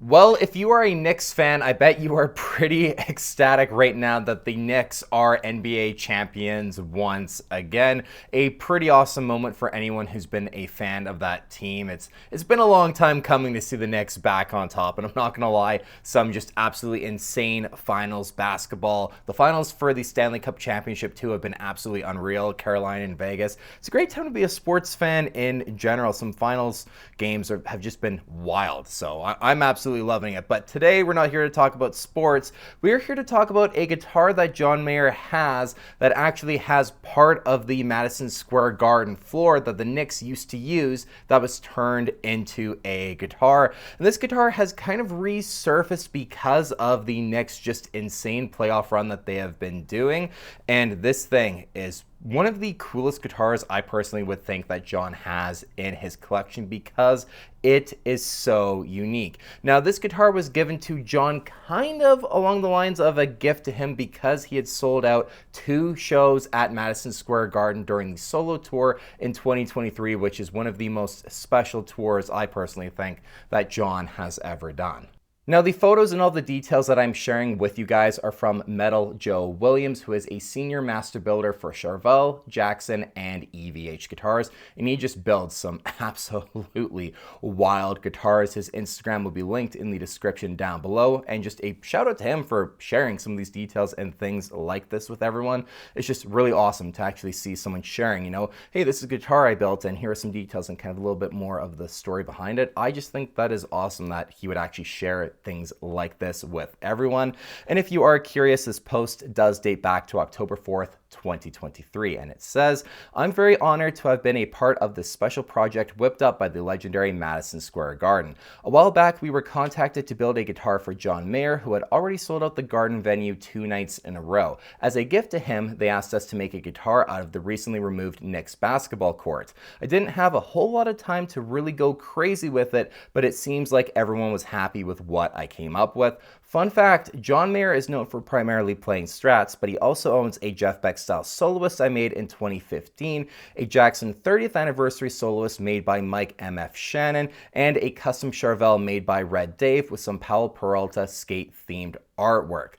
Well, if you are a Knicks fan, I bet you are pretty ecstatic right now that the Knicks are NBA champions once again. A pretty awesome moment for anyone who's been a fan of that team. It's been a long time coming to see the Knicks back on top, and I'm not gonna lie, some just absolutely insane finals basketball. The finals for the Stanley Cup Championship too have been absolutely unreal. Carolina and Vegas. It's a great time to be a sports fan in general. Some finals games have just been wild, so I'm absolutely loving it. But today we're not here to talk about sports. We're here to talk about a guitar that John Mayer has that actually has part of the Madison Square Garden floor that the Knicks used to use that was turned into a guitar. And this guitar has kind of resurfaced because of the Knicks' just insane playoff run that they have been doing. And this thing is one of the coolest guitars I personally would think that John has in his collection because it is so unique. Now, this guitar was given to John kind of along the lines of a gift to him because he had sold out 2 shows at Madison Square Garden during the solo tour in 2023, which is one of the most special tours I personally think that John has ever done. Now, the photos and all the details that I'm sharing with you guys are from Metal Joe Williams, who is a senior master builder for Charvel, Jackson, and EVH guitars, and he just builds some absolutely wild guitars. His Instagram will be linked in the description down below, and just a shout out to him for sharing some of these details and things like this with everyone. It's just really awesome to actually see someone sharing, hey, this is a guitar I built, and here are some details and kind of a little bit more of the story behind it. I just think that is awesome that he would actually share things like this with everyone. And if you are curious, this post does date back to October 4th, 2023, and it says, "I'm very honored to have been a part of this special project whipped up by the legendary Madison Square Garden. A while back, we were contacted to build a guitar for John Mayer, who had already sold out the Garden venue 2 nights in a row. As a gift to him, they asked us to make a guitar out of the recently removed Knicks basketball court. I didn't have a whole lot of time to really go crazy with it, but it seems like everyone was happy with what I came up with. Fun fact, John Mayer is known for primarily playing Strats, but he also owns a Jeff Beck style soloist I made in 2015, a Jackson 30th anniversary soloist made by Mike M.F. Shannon, and a custom Charvel made by Red Dave with some Powell Peralta skate themed artwork."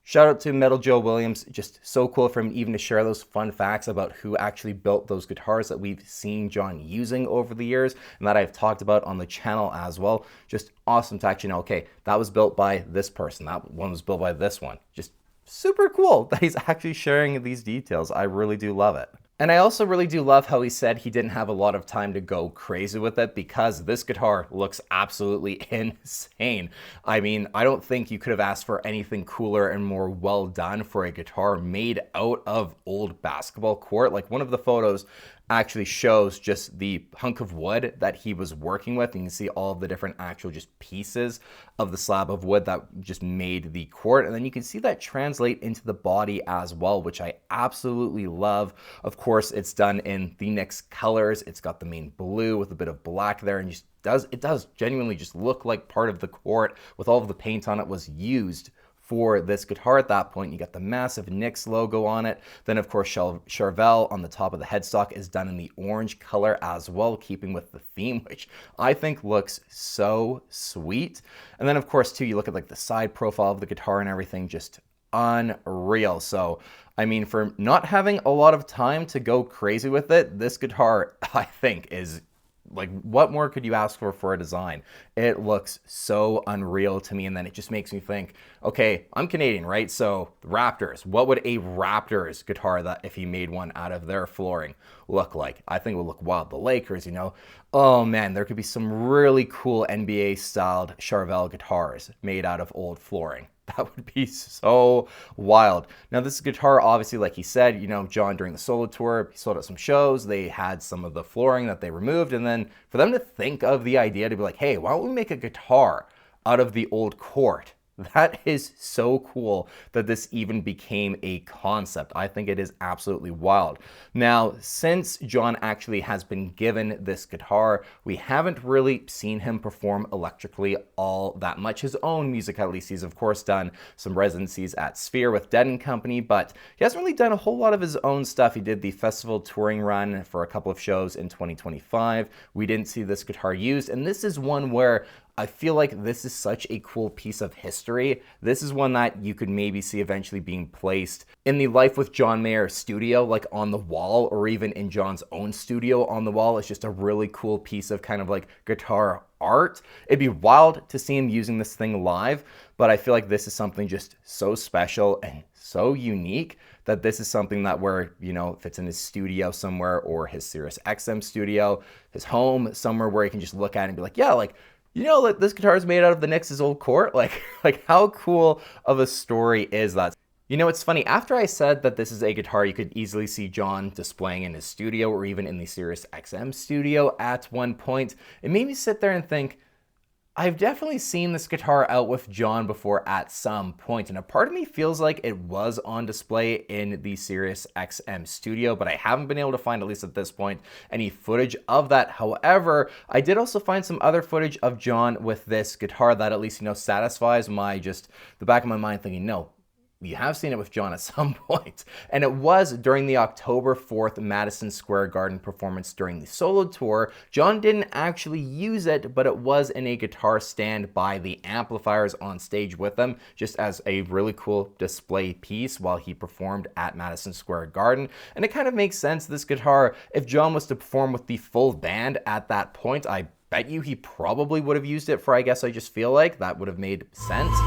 Shout out to Metal Joe Williams, just so cool for him even to share those fun facts about who actually built those guitars that we've seen John using over the years and that I've talked about on the channel as well. Just awesome to actually know, okay, that was built by this person, that one was built by this one. Just super cool that he's actually sharing these details. I really do love it. And I also really do love how he said he didn't have a lot of time to go crazy with it because this guitar looks absolutely insane. I mean, I don't think you could have asked for anything cooler and more well done for a guitar made out of old basketball court. Like, one of the photos actually shows just the hunk of wood that he was working with. You can see all of the different actual just pieces of the slab of wood that just made the court. And then you can see that translate into the body as well, which I absolutely love. Of course, it's done in the Knicks colors. It's got the main blue with a bit of black there, and it does genuinely just look like part of the court with all of the paint on it was used for this guitar at that point. You got the massive Knicks logo on it. Then, of course, Charvel on the top of the headstock is done in the orange color as well, keeping with the theme, which I think looks so sweet. And then, of course, too, you look at like the side profile of the guitar and everything, just unreal. So, I mean, for not having a lot of time to go crazy with it, this guitar, I think, is like, what more could you ask for a design? It looks so unreal to me, and then it just makes me think, okay, I'm Canadian, right? So the Raptors, what would a Raptors guitar, that if he made one out of their flooring, look like? I think it would look wild. The Lakers, oh man, there could be some really cool NBA styled Charvel guitars made out of old flooring. That would be so wild. Now, this guitar, obviously, like he said, John, during the solo tour, he sold out some shows. They had some of the flooring that they removed. And then for them to think of the idea to be like, hey, why don't we make a guitar out of the old court? That is so cool that this even became a concept. I think it is absolutely wild. Now, since John actually has been given this guitar, we haven't really seen him perform electrically all that much. His own music, at least. He's, of course, done some residencies at Sphere with Dead & Company, but he hasn't really done a whole lot of his own stuff. He did the festival touring run for a couple of shows in 2025. We didn't see this guitar used, and this is one where I feel like this is such a cool piece of history. This is one that you could maybe see eventually being placed in the Life with John Mayer studio, like on the wall, or even in John's own studio on the wall. It's just a really cool piece of kind of like guitar art. It'd be wild to see him using this thing live, but I feel like this is something just so special and so unique that this is something that where, you know, if it's in his studio somewhere or his Sirius XM studio, his home, somewhere where he can just look at it and be like, yeah, like, you know, like this guitar is made out of the Knicks' old court. Like how cool of a story is that? You know, it's funny, after I said that this is a guitar you could easily see John displaying in his studio or even in the Sirius XM studio at one point, it made me sit there and think, I've definitely seen this guitar out with John before at some point, and a part of me feels like it was on display in the Sirius XM studio, but I haven't been able to find, at least at this point, any footage of that. However, I did also find some other footage of John with this guitar that at least, you know, satisfies my just the back of my mind thinking, no, you have seen it with John at some point. And it was during the October 4th Madison Square Garden performance during the solo tour. John didn't actually use it, but it was in a guitar stand by the amplifiers on stage with them, just as a really cool display piece while he performed at Madison Square Garden. And it kind of makes sense, this guitar, if John was to perform with the full band at that point, I bet you he probably would have used it for I Guess I Just Feel Like. That would have made sense.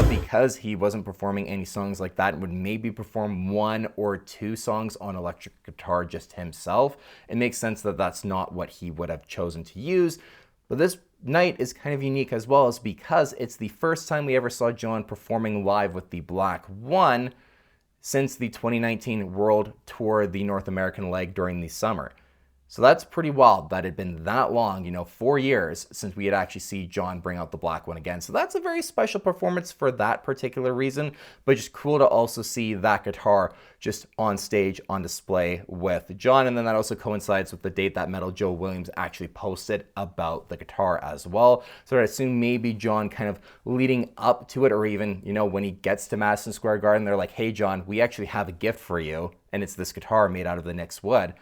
Because he wasn't performing any songs like that and would maybe perform 1 or 2 songs on electric guitar just himself, it makes sense that that's not what he would have chosen to use. But this night is kind of unique as well, as because it's the first time we ever saw John performing live with the Black One since the 2019 World Tour, the North American leg during the summer. So that's pretty wild that it had been that long, you know, 4 years since we had actually seen John bring out the Black One again. So that's a very special performance for that particular reason, but just cool to also see that guitar just on stage, on display with John. And then that also coincides with the date that Metal Joe Williams actually posted about the guitar as well. So I assume maybe John kind of leading up to it, or even, you know, when he gets to Madison Square Garden, they're like, hey, John, we actually have a gift for you, and it's this guitar made out of the Knicks wood.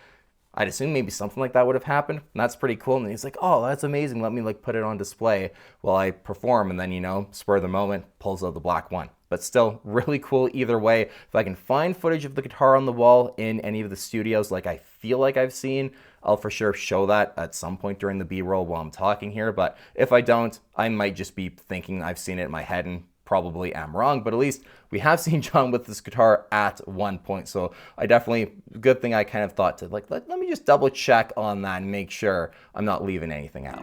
I'd assume maybe something like that would have happened, and that's pretty cool. And he's like, oh, that's amazing. Let me like put it on display while I perform. And then, you know, spur of the moment, pulls out the Black One. But still really cool either way. If I can find footage of the guitar on the wall in any of the studios like I feel like I've seen, I'll for sure show that at some point during the B-roll while I'm talking here. But if I don't, I might just be thinking I've seen it in my head and probably am wrong, but at least we have seen John with this guitar at one point. So I definitely, good thing I kind of thought to like, let me just double check on that and make sure I'm not leaving anything out.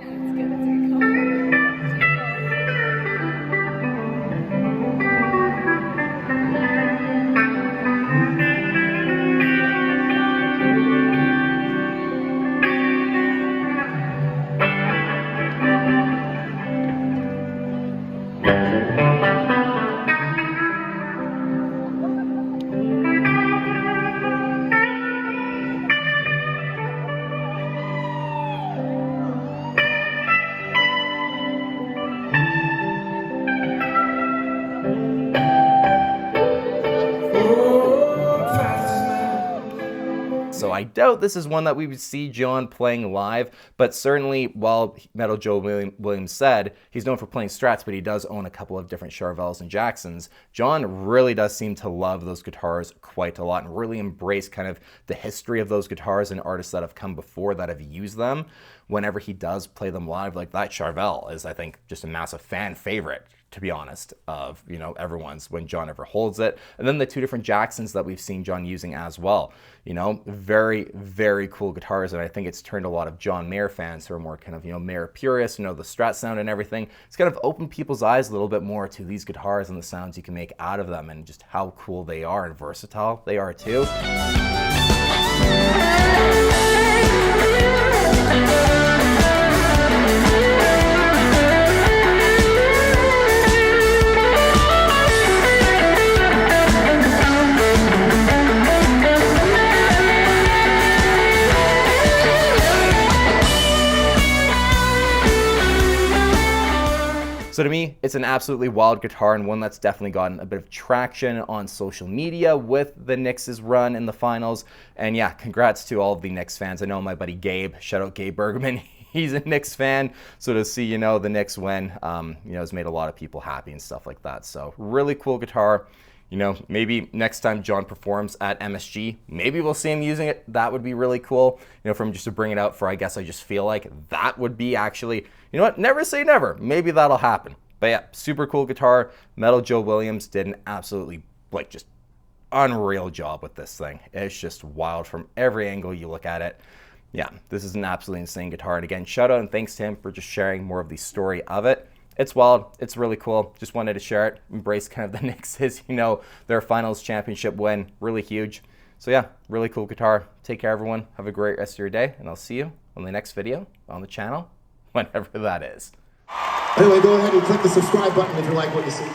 So I doubt this is one that we would see John playing live, but certainly while Metal Joe Williams said he's known for playing Strats, but he does own a couple of different Charvels and Jacksons, John really does seem to love those guitars quite a lot and really embrace kind of the history of those guitars and artists that have come before that have used them whenever he does play them live. Like that Charvel is, I think, just a massive fan favorite to be honest, of, everyone's when John ever holds it. And then the two different Jacksons that we've seen John using as well. Very, very cool guitars. And I think it's turned a lot of John Mayer fans who are more kind of, Mayer purists, the Strat sound and everything. It's kind of opened people's eyes a little bit more to these guitars and the sounds you can make out of them and just how cool they are and versatile they are too. So to me, it's an absolutely wild guitar and one that's definitely gotten a bit of traction on social media with the Knicks' run in the finals. And yeah, congrats to all of the Knicks fans. I know my buddy Gabe, shout out Gabe Bergman, he's a Knicks fan. So to see, the Knicks win, has made a lot of people happy and stuff like that. So really cool guitar. Maybe next time John performs at MSG, maybe we'll see him using it. That would be really cool. For him just to bring it out for, I guess I just feel like that would be actually, never say never. Maybe that'll happen. But yeah, super cool guitar. Metal Joe Williams did an absolutely, just unreal job with this thing. It's just wild from every angle you look at it. Yeah, this is an absolutely insane guitar. And again, shout out and thanks to him for just sharing more of the story of it. It's wild. It's really cool. Just wanted to share it. Embrace kind of the Knicks' their finals championship win. Really huge. So yeah, really cool guitar. Take care, everyone. Have a great rest of your day, and I'll see you on the next video on the channel, whenever that is. Anyway, go ahead and click the subscribe button if you like what you see.